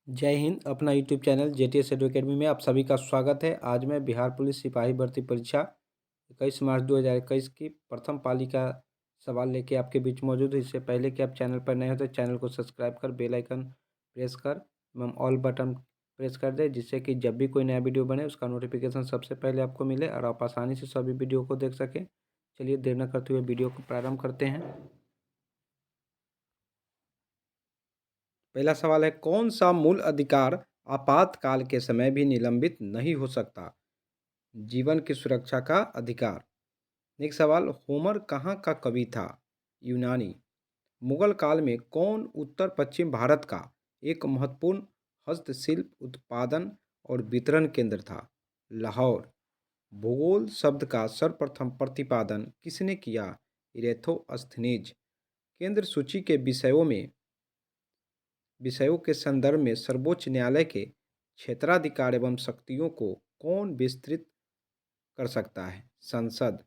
जय हिंद। अपना YouTube channel JTS एडु academy में आप सभी का स्वागत है। आज मैं बिहार पुलिस सिपाही भर्ती परीक्षा 21 मार्च 2021 की प्रथम पाली का सवाल लेके आपके बीच मौजूद हूँ। इससे पहले कि आप चैनल पर नए हो तो चैनल को सब्सक्राइब कर बेल आइकन प्रेस कर एवं ऑल बटन प्रेस कर दे, जिससे कि जब भी कोई नया वीडियो बने उसका नोटिफिकेशन सबसे पहले आपको मिले और आप आसानी से सभी वीडियो को देख सकें। चलिए देर न करते हुए वीडियो को प्रारंभ करते हैं। पहला सवाल है, कौन सा मूल अधिकार आपातकाल के समय भी निलंबित नहीं हो सकता? जीवन की सुरक्षा का अधिकार। नेक्स्ट सवाल, होमर कहाँ का कवि था? यूनानी। मुगल काल में कौन उत्तर पश्चिम भारत का एक महत्वपूर्ण हस्तशिल्प उत्पादन और वितरण केंद्र था? लाहौर। भूगोल शब्द का सर्वप्रथम प्रतिपादन किसने किया? इरेथोस्थनीज। केंद्र सूची के विषयों के संदर्भ में सर्वोच्च न्यायालय के क्षेत्राधिकार एवं शक्तियों को कौन विस्तृत कर सकता है? संसद।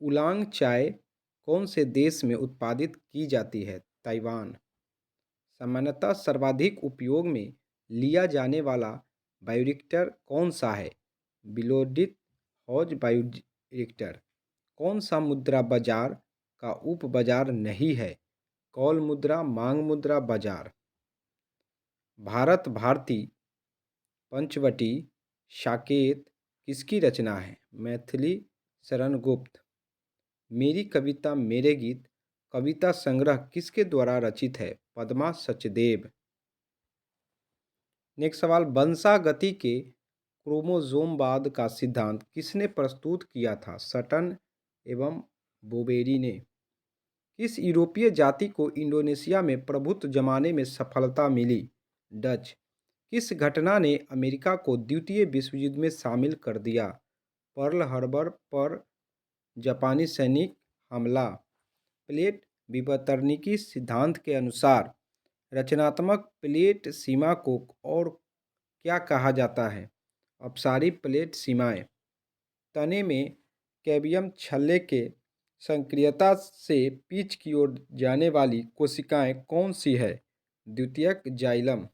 उलांग चाय कौन से देश में उत्पादित की जाती है? ताइवान। सामान्यतः सर्वाधिक उपयोग में लिया जाने वाला बायोरिएक्टर कौन सा है? बिलोडित हौज बायोरिएक्टर। कौन सा मुद्रा बाजार का उप बाजार नहीं है? कौल मुद्रा मांग मुद्रा बाजार। भारत भारती पंचवटी साकेत किसकी रचना है? मैथिली शरण गुप्त। मेरी कविता मेरे गीत कविता संग्रह किसके द्वारा रचित है? पद्मा सचदेव। नेक्स्ट सवाल, वंशागति के क्रोमोसोमवाद का सिद्धांत किसने प्रस्तुत किया था? सटन एवं बोवेरी ने। किस यूरोपीय जाति को इंडोनेशिया में प्रभुत्व जमाने में सफलता मिली? डच। किस घटना ने अमेरिका को द्वितीय विश्व युद्ध में शामिल कर दिया? पर्ल हार्बर पर जापानी सैनिक हमला। प्लेट विवर्तनिकी सिद्धांत के अनुसार रचनात्मक प्लेट सीमा को और क्या कहा जाता है? अपसारी प्लेट सीमाएं। तने में कैबियम छल्ले के सक्रियता से पिच की ओर जाने वाली कोशिकाएं कौन सी है? द्वितीयक जाइलम।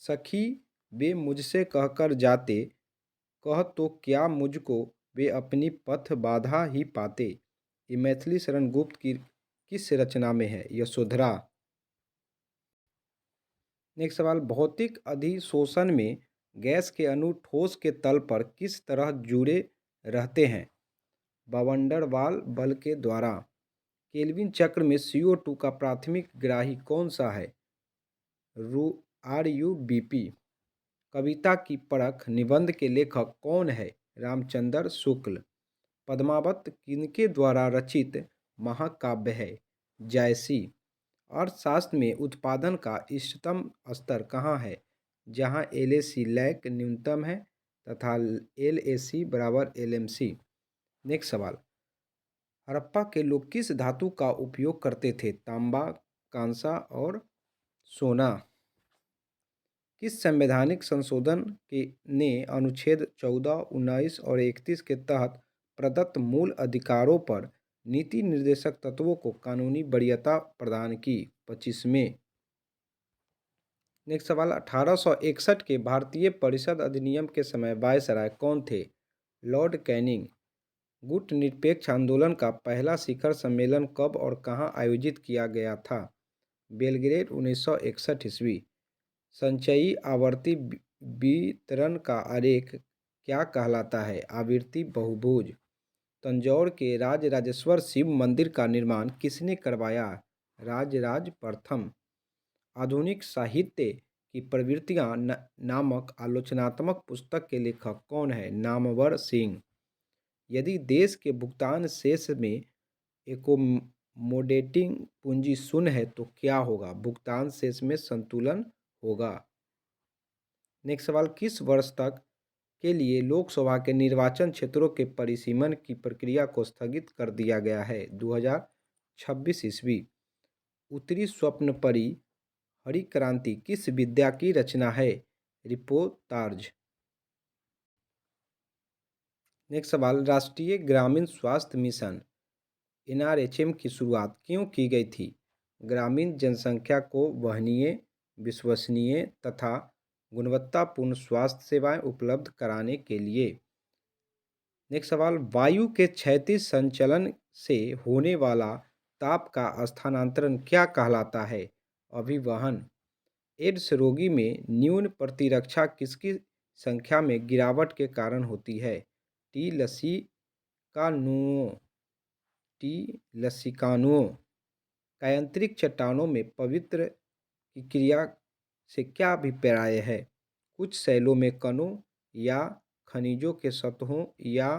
सखी वे मुझसे कहकर जाते, कह तो क्या मुझको वे अपनी पथ बाधा ही पाते। ये मैथिली शरण गुप्त की किस रचना में है? यशोधरा। नेक्स्ट सवाल, भौतिक अधिशोषण में गैस के अणु ठोस के तल पर किस तरह जुड़े रहते हैं? वावंडरवाल बल के द्वारा। केल्विन चक्र में CO2 का प्राथमिक ग्राही कौन सा है? RUBP। कविता की परख निबंध के लेखक कौन है? रामचंद्र शुक्ल। पद्मावत किनके द्वारा रचित महाकाव्य है? जायसी। अर्थशास्त्र में उत्पादन का इष्टतम स्तर कहाँ है? जहाँ LAC लैक न्यूनतम है तथा LAC बराबर LMC। नेक्स्ट सवाल, हड़प्पा के लोग किस धातु का उपयोग करते थे? तांबा, कांसा और सोना। किस संवैधानिक संशोधन ने अनुच्छेद 14, 19 और 31 के तहत प्रदत्त मूल अधिकारों पर नीति निर्देशक तत्वों को कानूनी वरीयता प्रदान की? 25वें। नेक्स्ट सवाल, 1861 के भारतीय परिषद अधिनियम के समय वायसराय कौन थे? Lord Canning. गुट निरपेक्ष आंदोलन का पहला शिखर सम्मेलन कब और कहाँ आयोजित किया गया था? बेलग्रेड 1961 ईस्वी। संचयी आवर्ती वितरण का आरेख क्या कहलाता है? आवृत्ति बहुभुज। तंजौर के राजराजेश्वर शिव मंदिर का निर्माण किसने करवाया? राजराज प्रथम। आधुनिक साहित्य की प्रवृत्तियां नामक आलोचनात्मक पुस्तक के लेखक कौन है? नामवर सिंह। यदि देश के भुगतान शेष में एकोमोडेटिंग पूंजी शून्य है तो क्या होगा? भुगतान शेष में संतुलन होगा। नेक्स्ट सवाल, किस वर्ष तक के लिए लोकसभा के निर्वाचन क्षेत्रों के परिसीमन की प्रक्रिया को स्थगित कर दिया गया है? 2026 ईस्वी। उत्तरी स्वप्नपरी हरी क्रांति किस विद्या की रचना है? रिपोर्ताज। नेक्स्ट सवाल, राष्ट्रीय ग्रामीण स्वास्थ्य मिशन NRHM की शुरुआत क्यों की गई थी? ग्रामीण जनसंख्या को वहनीय, विश्वसनीय तथा गुणवत्तापूर्ण स्वास्थ्य सेवाएं उपलब्ध कराने के लिए। नेक्स्ट सवाल, वायु के क्षैतिज संचलन से होने वाला ताप का स्थानांतरण क्या कहलाता है? अभिवहन। एड्स रोगी में न्यून प्रतिरक्षा किसकी संख्या में गिरावट के कारण होती है? टी लसिकानुओं। टी लसिकानुओं। कायांतरिक चट्टानों में पवित्र की क्रिया से क्या अभिप्राय है? कुछ शैलों में कणों या खनिजों के सतहों या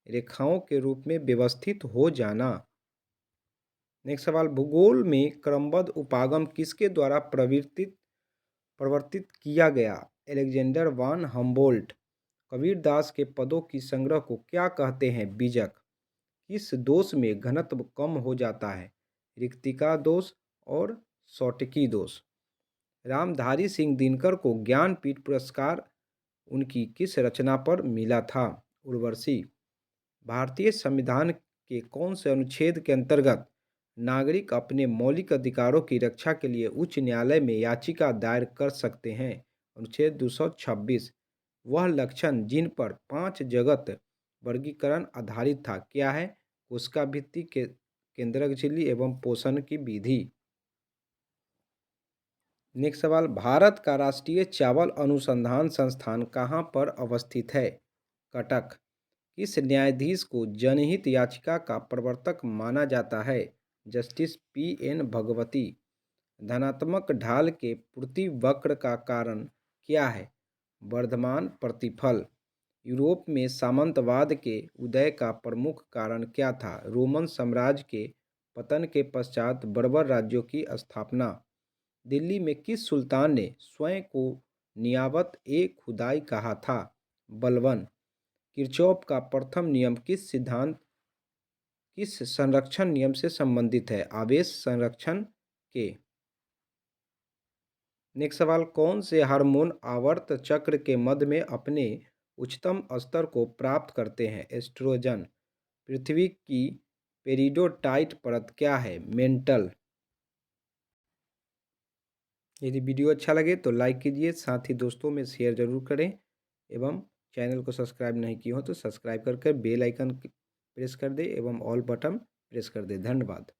रेखाओं के रूप में व्यवस्थित हो जाना। नेक्स्ट सवाल, भूगोल में क्रमबद्ध उपागम किसके द्वारा प्रवर्तित किया गया? अलेक्जेंडर वान हम्बोल्ट। कबीरदास के पदों की संग्रह को क्या कहते हैं? बीजक। किस दोष में घनत्व कम हो जाता है? रिक्तिका दोष और सौटिकी दोष। रामधारी सिंह दिनकर को ज्ञानपीठ पुरस्कार उनकी किस रचना पर मिला था? उर्वशी। भारतीय संविधान के कौन से अनुच्छेद के अंतर्गत नागरिक अपने मौलिक अधिकारों की रक्षा के लिए उच्च न्यायालय में याचिका दायर कर सकते हैं? अनुच्छेद 226। वह लक्षण जिन पर 5 जगत वर्गीकरण आधारित था क्या है? कोशिका भित्ति के केंद्रक झिल्ली एवं पोषण की विधि। नेक्स्ट सवाल, भारत का राष्ट्रीय चावल अनुसंधान संस्थान कहाँ पर अवस्थित है? कटक। किस न्यायाधीश को जनहित याचिका का प्रवर्तक माना जाता है? Justice P.N. भगवती। धनात्मक ढाल के पूर्ति वक्र का कारण क्या है? वर्धमान प्रतिफल। यूरोप में सामंतवाद के उदय का प्रमुख कारण क्या था? रोमन साम्राज्य के पतन के पश्चात बर्बर राज्यों की स्थापना। दिल्ली में किस सुल्तान ने स्वयं को नियामत ए खुदाई कहा था? बलबन। किरचॉफ का प्रथम नियम किस संरक्षण नियम से संबंधित है? आवेश संरक्षण के। नेक्स्ट सवाल, कौन से हार्मोन आवर्त चक्र के मध्य में अपने उच्चतम स्तर को प्राप्त करते हैं? एस्ट्रोजन। पृथ्वी की पेरिडोटाइट परत क्या है? मेंटल। यदि वीडियो अच्छा लगे तो लाइक कीजिए, साथ ही दोस्तों में शेयर जरूर करें एवं चैनल को सब्सक्राइब नहीं किए हो तो सब्सक्राइब करके बेल आइकन प्रेस कर दे एवं ऑल बटन प्रेस कर दे। धन्यवाद।